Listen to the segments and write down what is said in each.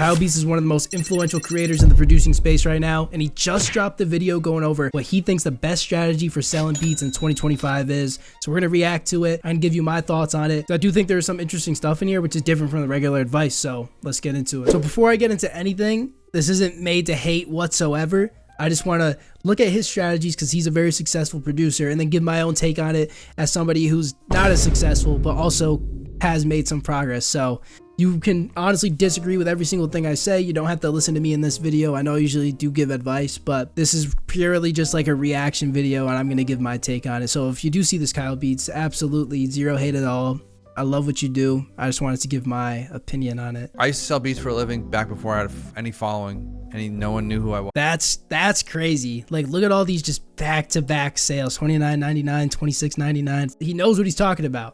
Kyle Beats is one of the most influential creators in the producing space right now, and he just dropped a video going over what he thinks the best strategy for selling beats in 2025 is. So we're gonna react to it and give you my thoughts on it. So I do think there's some interesting stuff in here which is different from the regular advice, so let's get into it. So before I get into anything, this isn't made to hate whatsoever. I just want to look at his strategies because he's a very successful producer, and then give my own take on it as somebody who's not as successful but also has made some progress. So you can honestly disagree with every single thing I say. You don't have to listen to me in this video. I know I usually do give advice, but this is purely just like a reaction video, and I'm going to give my take on it. So if you do see this Kyle Beats, absolutely zero hate at all. I love what you do. I just wanted to give my opinion on it. I used to sell beats for a living back before I had any following. No one knew who I was. That's crazy. Like, look at all these just back-to-back sales. $29.99, $26.99. He knows what he's talking about.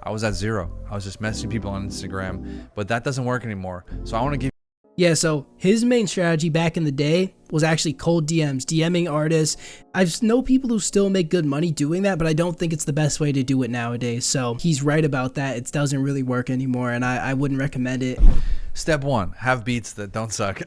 I was at zero. I was just messaging people on Instagram, but that doesn't work anymore. So I want to give. Yeah, so his main strategy back in the day was actually cold DMs, DMing artists. I know people who still make good money doing that, but I don't think it's the best way to do it nowadays. So he's right about that. It doesn't really work anymore, and I wouldn't recommend it. Step one, have beats that don't suck.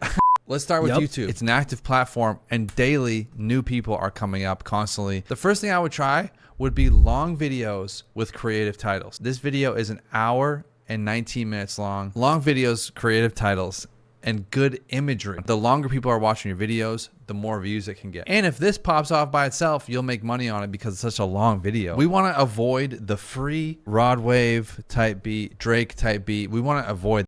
Let's start with YouTube. It's an active platform, and daily new people are coming up constantly. The first thing I would try would be long videos with creative titles. This video is an hour and 19 minutes long. Long videos, creative titles, and good imagery. The longer people are watching your videos, the more views it can get. And if this pops off by itself, you'll make money on it because it's such a long video. We want to avoid the free Rod Wave type beat, Drake type beat. We want to avoid.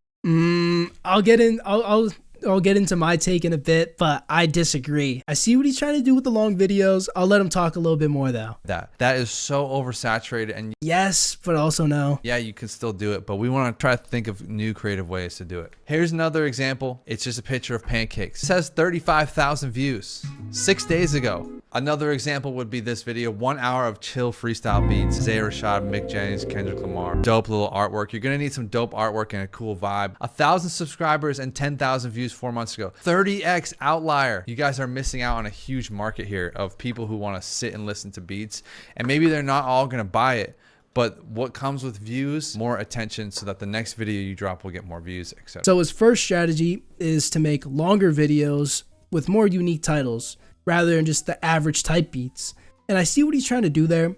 I'll get into my take in a bit, but I disagree. I see what he's trying to do with the long videos. I'll let him talk a little bit more though. That is so oversaturated, and yes, but also no. Yeah, you can still do it, but we want to try to think of new creative ways to do it. Here's another example. It's just a picture of pancakes. It says 35,000 views 6 days ago. Another example would be this video, 1 hour of chill freestyle beats. Zay Rashad, Mick Jennings, Kendrick Lamar. Dope little artwork. You're gonna need some dope artwork and a cool vibe. 1,000 subscribers and 10,000 views 4 months ago. 30x outlier. You guys are missing out on a huge market here of people who want to sit and listen to beats, and maybe they're not all gonna buy it, but what comes with views, more attention, so that the next video you drop will get more views, etc. So his first strategy is to make longer videos with more unique titles rather than just the average type beats. And I see what he's trying to do there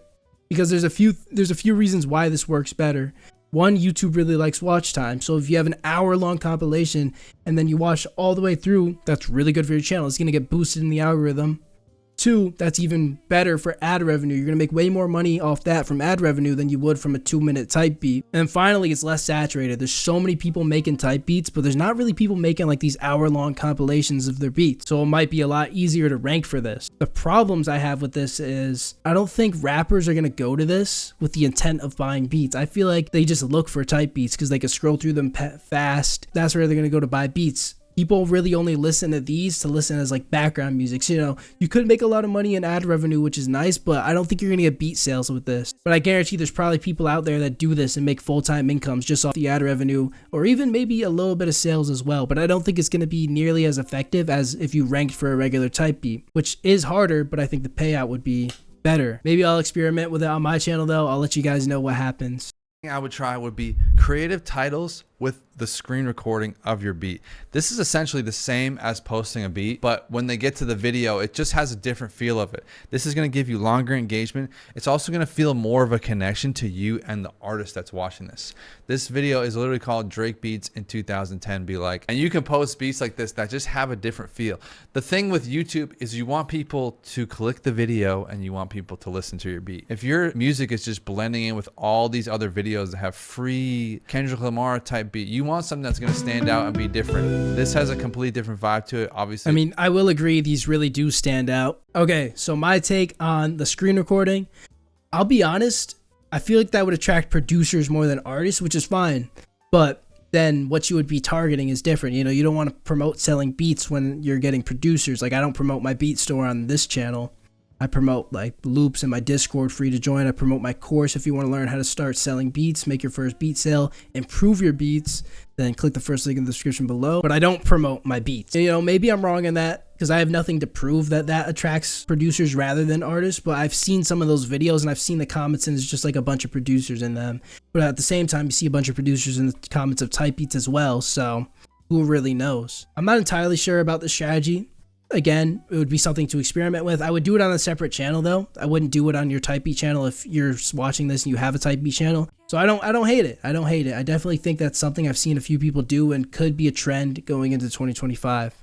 because there's a few reasons why this works better. One, YouTube really likes watch time. So if you have an hour-long compilation and then you watch all the way through, that's really good for your channel. It's going to get boosted in the algorithm. Two, that's even better for ad revenue. You're going to make way more money off that from ad revenue than you would from a 2-minute type beat. And finally, it's less saturated. There's so many people making type beats, but there's not really people making like these hour-long compilations of their beats. So it might be a lot easier to rank for this. The problems I have with this is I don't think rappers are going to go to this with the intent of buying beats. I feel like they just look for type beats because they can scroll through them fast. That's where they're going to go to buy beats. People really only listen to these to listen as like background music. So, you know, you could make a lot of money in ad revenue, which is nice, but I don't think you're going to get beat sales with this. But I guarantee there's probably people out there that do this and make full-time incomes just off the ad revenue, or even maybe a little bit of sales as well. But I don't think it's going to be nearly as effective as if you ranked for a regular type beat, which is harder, but I think the payout would be better. Maybe I'll experiment with it on my channel though. I'll let you guys know what happens. I would try would be creative titles with the screen recording of your beat. This is essentially the same as posting a beat, but when they get to the video, it just has a different feel of it. This is going to give you longer engagement. It's also going to feel more of a connection to you and the artist that's watching this. This video is literally called Drake Beats in 2010 Be Like, and you can post beats like this that just have a different feel. The thing with YouTube is you want people to click the video and you want people to listen to your beat. If your music is just blending in with all these other videos that have free Kendrick Lamar type beat, you want something that's going to stand out and be different. This has a completely different vibe to it, obviously. I mean, I will agree these really do stand out. Okay, so my take on the screen recording, I'll be honest, I feel like that would attract producers more than artists, which is fine. But then what you would be targeting is different. You know, you don't want to promote selling beats when you're getting producers. Like, I don't promote my beat store on this channel. I promote like loops in my Discord, free to join. I promote my course if you want to learn how to start selling beats, make your first beat sale, improve your beats, then click the first link in the description below. But I don't promote my beats. You know, maybe I'm wrong in that because I have nothing to prove that that attracts producers rather than artists, but I've seen some of those videos and I've seen the comments and it's just like a bunch of producers in them. But at the same time, you see a bunch of producers in the comments of type beats as well. So who really knows? I'm not entirely sure about the strategy. Again, it would be something to experiment with. I would do it on a separate channel though. I wouldn't do it on your Type Beat channel if you're watching this and you have a Type Beat channel. So I don't hate it. I don't hate it. I definitely think that's something I've seen a few people do and could be a trend going into 2025.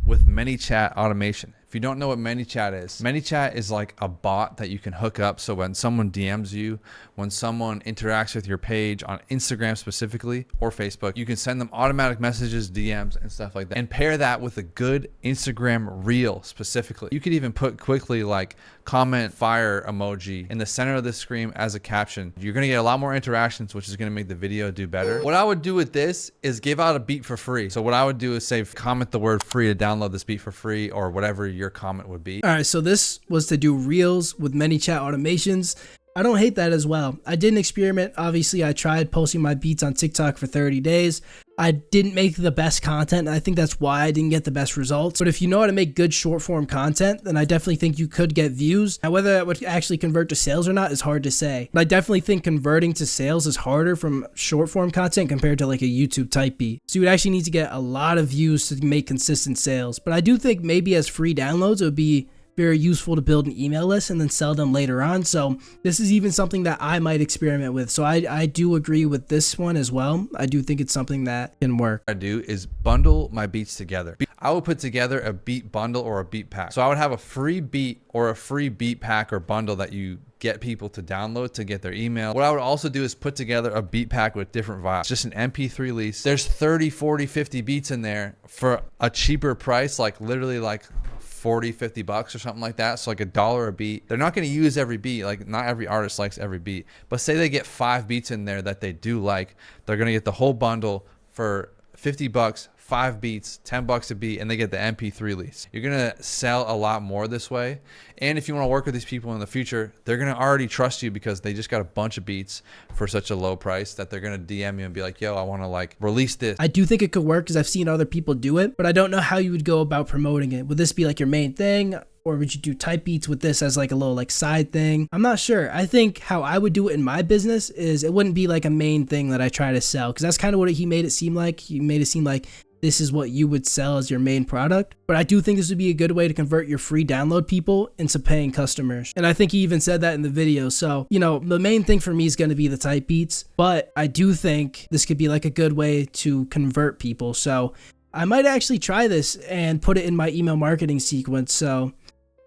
With ManyChat automation. If you don't know what ManyChat is, ManyChat is like a bot that you can hook up. So when someone DMs you, when someone interacts with your page on Instagram specifically or Facebook, you can send them automatic messages, DMs, and stuff like that. And pair that with a good Instagram reel specifically. You could even put quickly like comment fire emoji in the center of the screen as a caption. You're gonna get a lot more interactions, which is gonna make the video do better. What I would do with this is give out a beat for free. So what I would do is say comment the word free to download this beat for free, or whatever your comment would be. All right, so this was to do reels with ManyChat automations. I don't hate that as well. I did an experiment. Obviously, I tried posting my beats on TikTok for 30 days. I didn't make the best content, and I think that's why I didn't get the best results. But if you know how to make good short form content, then I definitely think you could get views. Now, whether that would actually convert to sales or not is hard to say. But I definitely think converting to sales is harder from short form content compared to like a YouTube type beat. So you would actually need to get a lot of views to make consistent sales. But I do think maybe as free downloads, it would be very useful to build an email list and then sell them later on. So this is even something that I might experiment with. So I do agree with this one as well. I do think it's something that can work. What I do is bundle my beats together. I would put together a beat bundle or a beat pack. So I would have a free beat or a free beat pack or bundle that you get people to download to get their email. What I would also do is put together a beat pack with different vibes, just an MP3 release. There's 30, 40, 50 beats in there for a cheaper price, like literally like 40, 50 bucks or something like that. So like $1 a beat. They're not going to use every beat. Like not every artist likes every beat, but say they get 5 beats in there that they do like, they're going to get the whole bundle for 50 bucks, 5 beats, 10 bucks a beat, and they get the MP3 release. You're going to sell a lot more this way. And if you want to work with these people in the future, they're going to already trust you because they just got a bunch of beats for such a low price that they're going to DM you and be like, yo, I want to like release this. I do think it could work because I've seen other people do it, but I don't know how you would go about promoting it. Would this be like your main thing? Or would you do type beats with this as like a little like side thing? I'm not sure. I think how I would do it in my business is it wouldn't be like a main thing that I try to sell, because that's kind of what he made it seem like. He made it seem like this is what you would sell as your main product. But I do think this would be a good way to convert your free download people into paying customers. And I think he even said that in the video. So, you know, the main thing for me is going to be the type beats, but I do think this could be like a good way to convert people. So I might actually try this and put it in my email marketing sequence. So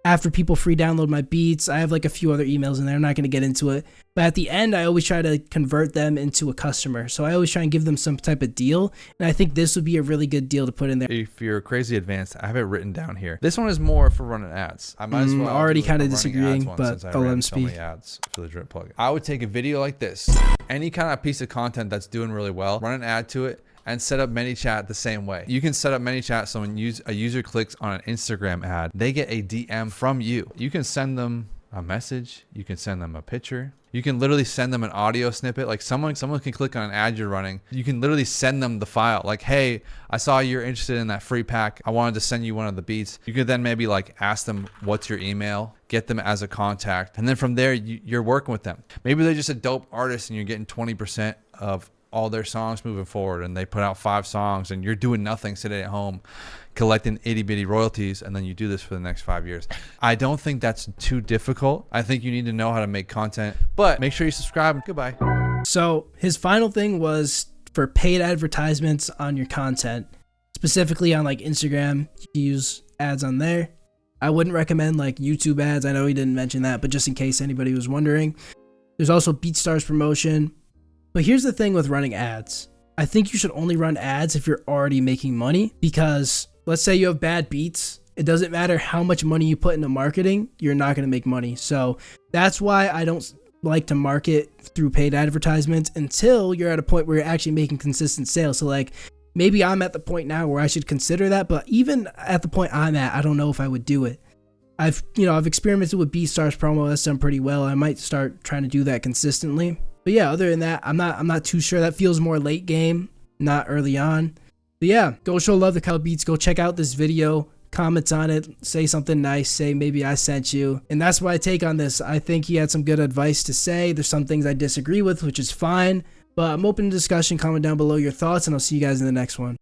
after people free download my beats, I have like a few other emails in there. I'm not going to get into it. But at the end, I always try to convert them into a customer. So I always try and give them some type of deal. And I think this would be a really good deal to put in there. If you're crazy advanced, I have it written down here. This one is more for running ads. I might as well already kind of disagreeing, but I'll let him speak. So many ads for the drip plugin. I would take a video like this, any kind of piece of content that's doing really well, run an ad to it, and set up ManyChat the same way. You can set up ManyChat so when a user clicks on an Instagram ad, they get a DM from you. You can send them a message. You can send them a picture. You can literally send them an audio snippet. Like someone can click on an ad you're running. You can literally send them the file. Like, hey, I saw you're interested in that free pack. I wanted to send you one of the beats. You could then maybe like ask them, what's your email? Get them as a contact. And then from there, you're working with them. Maybe they're just a dope artist and you're getting 20% of all their songs moving forward, and they put out 5 songs and you're doing nothing, sitting at home collecting itty bitty royalties, and then you do this for the next 5 years. I don't think that's too difficult. I think you need to know how to make content, but make sure you subscribe. Goodbye. So his final thing was for paid advertisements on your content, specifically on like Instagram. You can use ads on there. I wouldn't recommend like YouTube ads. I know he didn't mention that, but just in case anybody was wondering, there's also BeatStars promotion. But here's the thing with running ads. I think you should only run ads if you're already making money, because let's say you have bad beats. It doesn't matter how much money you put into marketing, you're not going to make money. So that's why I don't like to market through paid advertisements until you're at a point where you're actually making consistent sales. So like maybe I'm at the point now where I should consider that, but even at the point I'm at, I don't know if I would do it. I've experimented with BeatStars promo. That's done pretty well. I might start trying to do that consistently. But yeah, other than that, I'm not too sure. That feels more late game, not early on. But yeah, go show love to Kyle Beats. Go check out this video, comments on it, say something nice, say maybe I sent you. And that's my take on this. I think he had some good advice to say. There's some things I disagree with, which is fine. But I'm open to discussion. Comment down below your thoughts, and I'll see you guys in the next one.